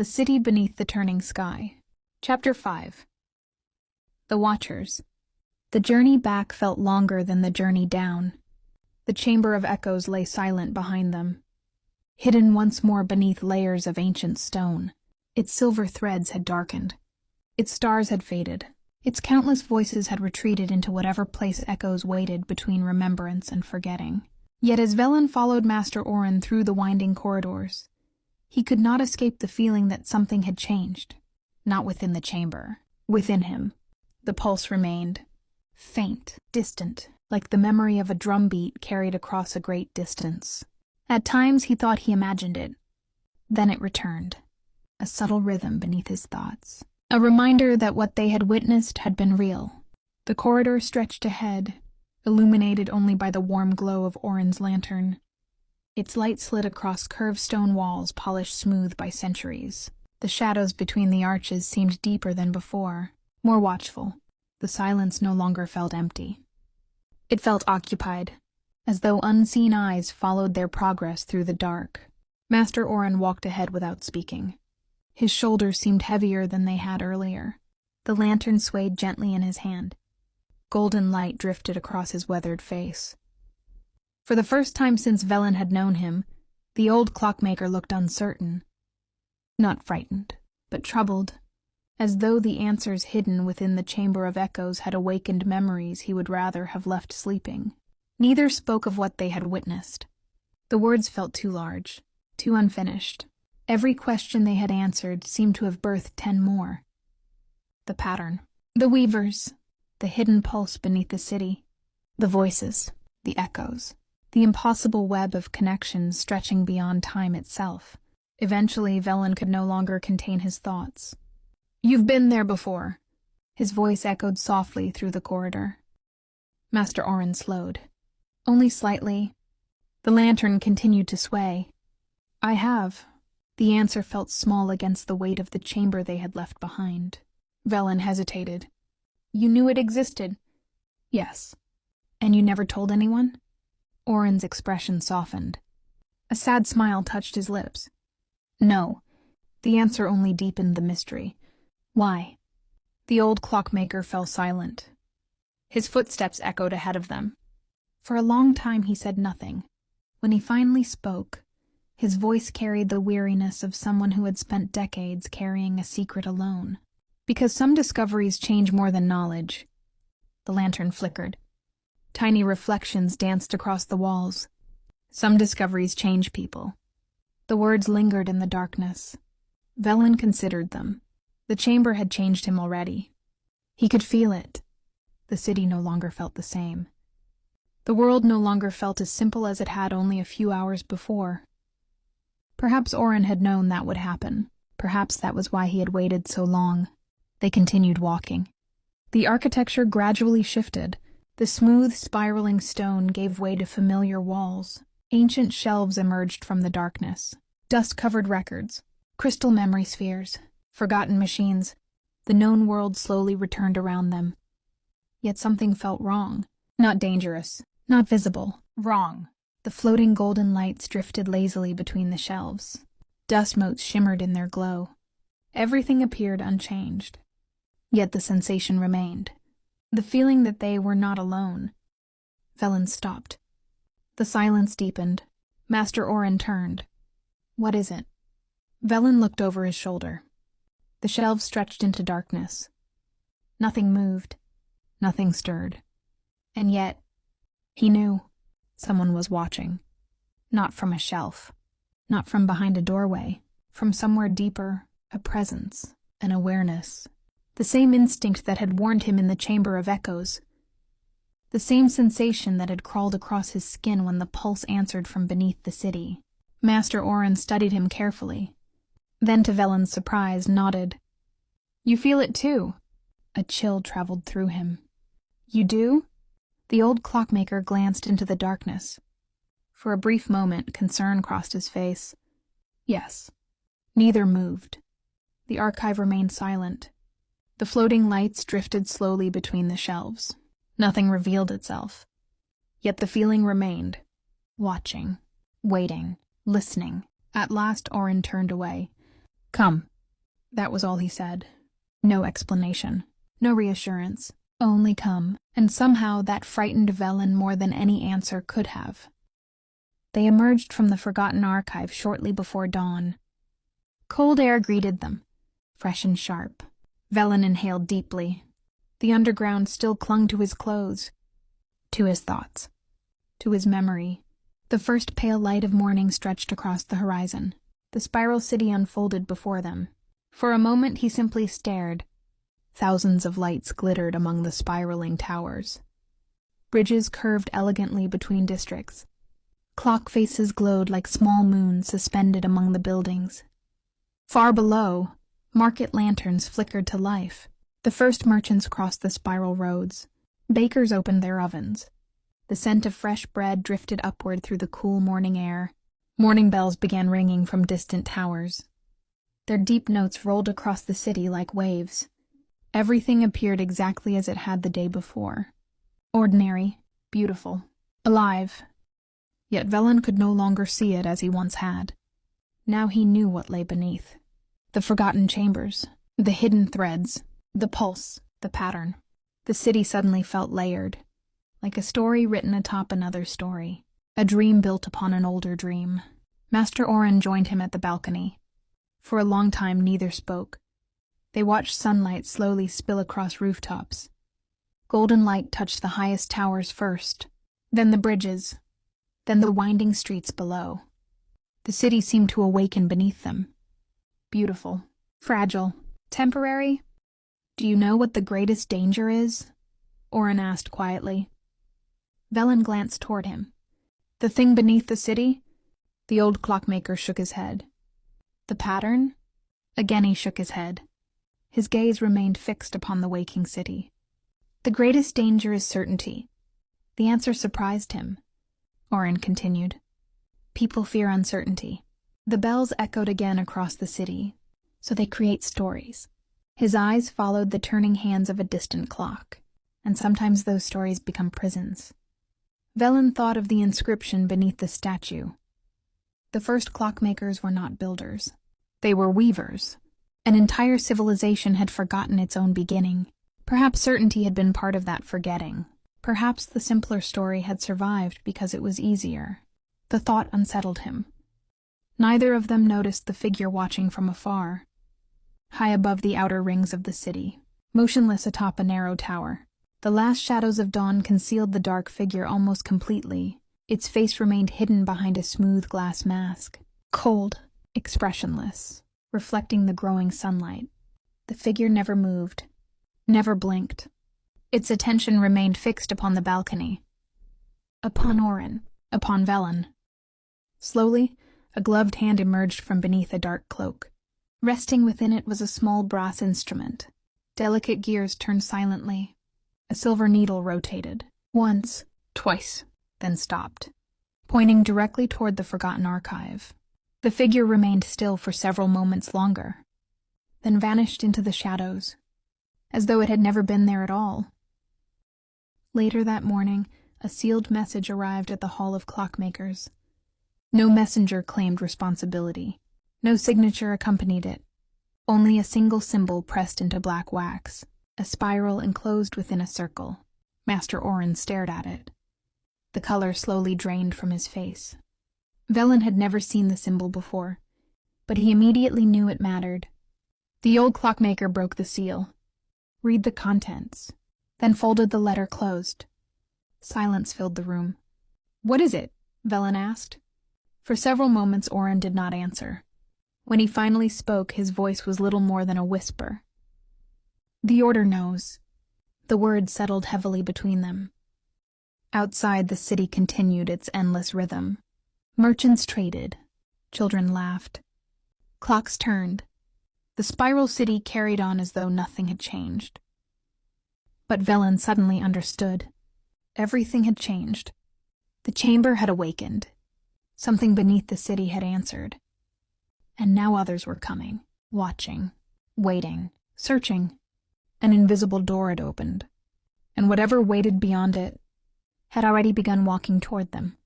The City Beneath the Turning Sky. Chapter 5. The Watchers. The journey back felt longer than the journey down. The Chamber of Echoes lay silent behind them, hidden once more beneath layers of ancient stone. Its silver threads had darkened. Its stars had faded. Its countless voices had retreated into whatever place echoes waited between remembrance and forgetting. Yet as Velen followed Master Orin through the winding corridors, he could not escape the feeling that something had changed. Not within the chamber. Within him. The pulse remained. Faint, distant, like the memory of a drumbeat carried across a great distance. At times he thought he imagined it. Then it returned, a subtle rhythm beneath his thoughts. A reminder that what they had witnessed had been real. The corridor stretched ahead, illuminated only by the warm glow of Orin's lantern. Its light slid across curved stone walls polished smooth by centuries. The shadows between the arches seemed deeper than before, more watchful. The silence no longer felt empty. It felt occupied, as though unseen eyes followed their progress through the dark. Master Orin walked ahead without speaking. His shoulders seemed heavier than they had earlier. The lantern swayed gently in his hand. Golden light drifted across his weathered face. For the first time since Velen had known him, the old clockmaker looked uncertain. Not frightened, but troubled, as though the answers hidden within the Chamber of Echoes had awakened memories he would rather have left sleeping. Neither spoke of what they had witnessed. The words felt too large, too unfinished. Every question they had answered seemed to have birthed 10 more. The pattern, the weavers, the hidden pulse beneath the city, the voices, the echoes, the impossible web of connections stretching beyond time itself. Eventually, Velen could no longer contain his thoughts. "You've been there before." His voice echoed softly through the corridor. Master Orin slowed. Only slightly. The lantern continued to sway. "I have." The answer felt small against the weight of the chamber they had left behind. Velen hesitated. "You knew it existed?" "Yes." "And you never told anyone?" Orin's expression softened. A sad smile touched his lips. "No." The answer only deepened the mystery. "Why?" The old clockmaker fell silent. His footsteps echoed ahead of them. For a long time he said nothing. When he finally spoke, his voice carried the weariness of someone who had spent decades carrying a secret alone. "Because some discoveries change more than knowledge." The lantern flickered. Tiny reflections danced across the walls. "Some discoveries change people." The words lingered in the darkness. Velen considered them. The chamber had changed him already. He could feel it. The city no longer felt the same. The world no longer felt as simple as it had only a few hours before. Perhaps Orin had known that would happen. Perhaps that was why he had waited so long. They continued walking. The architecture gradually shifted. The smooth, spiraling stone gave way to familiar walls. Ancient shelves emerged from the darkness. Dust-covered records, crystal memory spheres, forgotten machines. The known world slowly returned around them. Yet something felt wrong. Not dangerous, not visible. Wrong. The floating golden lights drifted lazily between the shelves. Dust motes shimmered in their glow. Everything appeared unchanged. Yet the sensation remained. The feeling that they were not alone. Velen stopped. The silence deepened. Master Orin turned. "What is it?" Velen looked over his shoulder. The shelves stretched into darkness. Nothing moved. Nothing stirred. And yet, he knew someone was watching. Not from a shelf. Not from behind a doorway. From somewhere deeper, a presence, an awareness. The same instinct that had warned him in the Chamber of Echoes. The same sensation that had crawled across his skin when the pulse answered from beneath the city. Master Orin studied him carefully. Then, to Velen's surprise, nodded. "You feel it too." A chill traveled through him. "You do?" The old clockmaker glanced into the darkness. For a brief moment, concern crossed his face. "Yes." Neither moved. The archive remained silent. The floating lights drifted slowly between the shelves. Nothing revealed itself. Yet the feeling remained. Watching. Waiting. Listening. At last Orin turned away. "Come." That was all he said. No explanation. No reassurance. Only come. And somehow that frightened Velen more than any answer could have. They emerged from the forgotten archive shortly before dawn. Cold air greeted them, fresh and sharp. Velen inhaled deeply. The underground still clung to his clothes, to his thoughts, to his memory. The first pale light of morning stretched across the horizon. The spiral city unfolded before them. For a moment he simply stared. Thousands of lights glittered among the spiraling towers. Bridges curved elegantly between districts. Clock faces glowed like small moons suspended among the buildings. Far below, market lanterns flickered to life. The first merchants crossed the spiral roads. Bakers opened their ovens. The scent of fresh bread drifted upward through the cool morning air. Morning bells began ringing from distant towers. Their deep notes rolled across the city like waves. Everything appeared exactly as it had the day before. Ordinary, beautiful, alive. Yet Velen could no longer see it as he once had. Now he knew what lay beneath. The forgotten chambers, the hidden threads, the pulse, the pattern. The city suddenly felt layered, like a story written atop another story, a dream built upon an older dream. Master Oren joined him at the balcony. For a long time neither spoke. They watched sunlight slowly spill across rooftops. Golden light touched the highest towers first, then the bridges, then the winding streets below. The city seemed to awaken beneath them. Beautiful, fragile, temporary. Do you know what the greatest danger is? Oren asked quietly. Velen glanced toward him. The thing beneath the city? The old clockmaker shook his head. The pattern? Again he shook his head. His gaze remained fixed upon the waking city. The greatest danger is certainty. The answer surprised him. Oren continued. People fear uncertainty. The bells echoed again across the city, so they create stories. His eyes followed the turning hands of a distant clock, and sometimes those stories become prisons. Velen thought of the inscription beneath the statue. The first clockmakers were not builders. They were weavers. An entire civilization had forgotten its own beginning. Perhaps certainty had been part of that forgetting. Perhaps the simpler story had survived because it was easier. The thought unsettled him. Neither of them noticed the figure watching from afar, high above the outer rings of the city, motionless atop a narrow tower. The last shadows of dawn concealed the dark figure almost completely. Its face remained hidden behind a smooth glass mask, cold, expressionless, reflecting the growing sunlight. The figure never moved, never blinked. Its attention remained fixed upon the balcony, upon Oren, upon Velen. Slowly, a gloved hand emerged from beneath a dark cloak. Resting within it was a small brass instrument. Delicate gears turned silently. A silver needle rotated. Once, twice, then stopped, pointing directly toward the forgotten archive. The figure remained still for several moments longer, then vanished into the shadows, as though it had never been there at all. Later that morning, a sealed message arrived at the Hall of Clockmakers. No messenger claimed responsibility. No signature accompanied it. Only a single symbol pressed into black wax, a spiral enclosed within a circle. Master Oren stared at it. The color slowly drained from his face. Velen had never seen the symbol before, but he immediately knew it mattered. The old clockmaker broke the seal. Read the contents, then folded the letter closed. Silence filled the room. "What is it?" Velen asked. For several moments Oren did not answer. When he finally spoke, his voice was little more than a whisper. "The Order knows." The words settled heavily between them. Outside, the city continued its endless rhythm. Merchants traded. Children laughed. Clocks turned. The spiral city carried on as though nothing had changed. But Velen suddenly understood. Everything had changed. The chamber had awakened. Something beneath the city had answered. And now others were coming, watching, waiting, searching. An invisible door had opened, and whatever waited beyond it had already begun walking toward them.